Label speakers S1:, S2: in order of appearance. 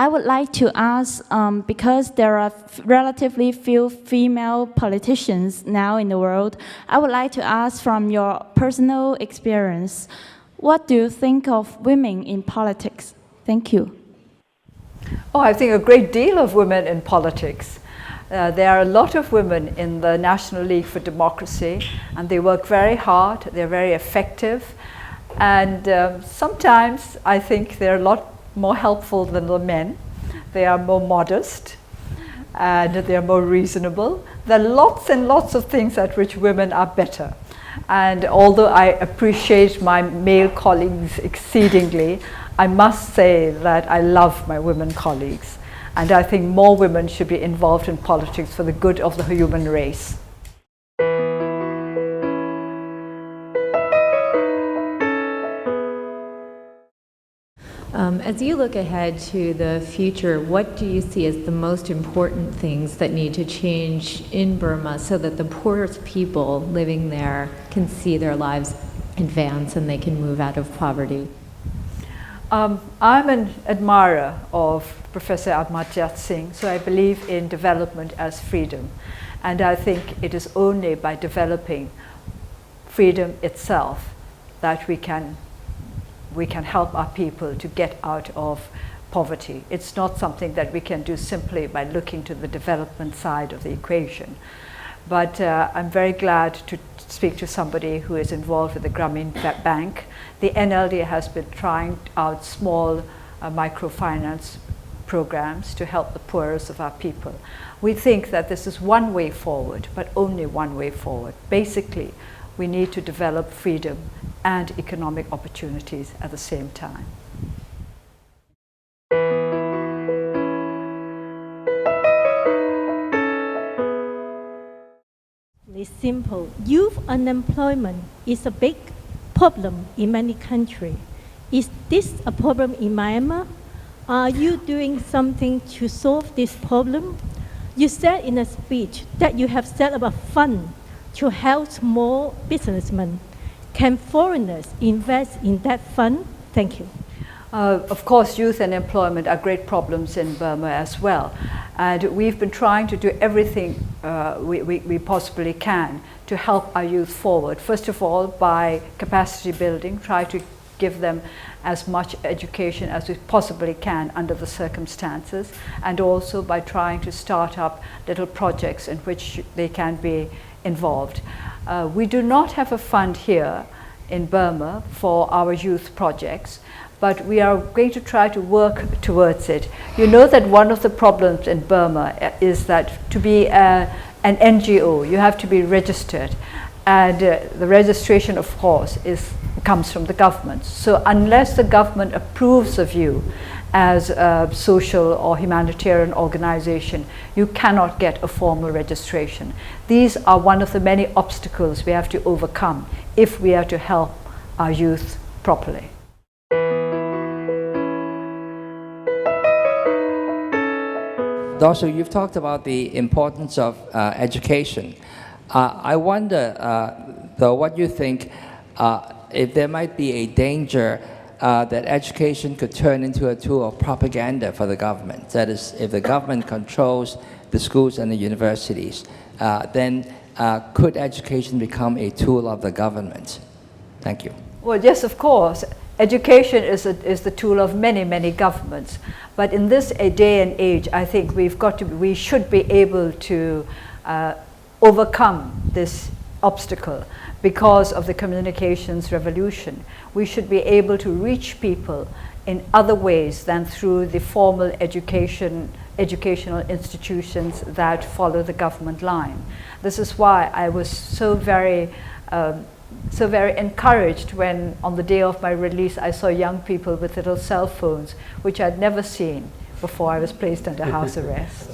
S1: I would like to ask, because there are relatively few female politicians now in the world, I would like to ask from your personal experience, what do you think of women in politics? Thank you.
S2: Oh, I think a great deal of women in politics. There are a lot of women in the National League for Democracy, and they work very hard, they're very effective, and sometimes I think they're a lot more helpful than the men. They are more modest, and they're more reasonable. There are lots and lots of things at which women are better. And although I appreciate my male colleagues exceedingly, I must say that I love my women colleagues. And I think more women should be involved in politics for the good of the human race.
S3: As you look ahead to the future, what do you see as the most important things that need to change in Burma so that the poorest people living there can see their lives advance and they can move out of poverty?
S2: I'm an admirer of Professor Amartya Singh, so I believe in development as freedom. And I think it is only by developing freedom itself that we can help our people to get out of poverty. It's not something that we can do simply by looking to the development side of the equation. But I'm very glad to speak to somebody who is involved with the Grameen Bank. The NLD has been trying out small microfinance programs to help the poorest of our people. We think that this is one way forward, but only one way forward. Basically, we need to develop freedom and economic opportunities at the same time.
S4: It's simple. Youth unemployment is a big problem in many countries. Is this a problem in Myanmar? Are you doing something to solve this problem? You said in a speech that you have set up a fund to help small businessmen. Can foreigners invest in that fund? Thank you.
S2: Of course, youth and employment are great problems in Burma as well. And we've been trying to do everything we possibly can to help our youth forward. First of all, by capacity building, try to give them as much education as we possibly can under the circumstances, and also by trying to start up little projects in which they can be involved. We do not have a fund here in Burma for our youth projects, but we are going to try to work towards it. You know that one of the problems in Burma is that to be an NGO, you have to be registered, and the registration, of course, comes from the government. So unless the government approves of you as a social or humanitarian organization, you cannot get a formal registration. These are one of the many obstacles we have to overcome if we are to help our youth properly.
S5: Also, you've talked about the importance of education. I wonder, though, what you think if there might be a danger that education could turn into a tool of propaganda for the government. That is, if the government controls the schools and the universities, then could education become a tool of the government? Thank you.
S2: Well, yes, of course. Education is the tool of many, many governments. But in this day and age, I think we should be able to overcome this obstacle because of the communications revolution. We should be able to reach people in other ways than through the formal educational institutions that follow the government line. This is why I was so very encouraged when on the day of my release I saw young people with little cell phones, which I'd never seen before I was placed under house arrest.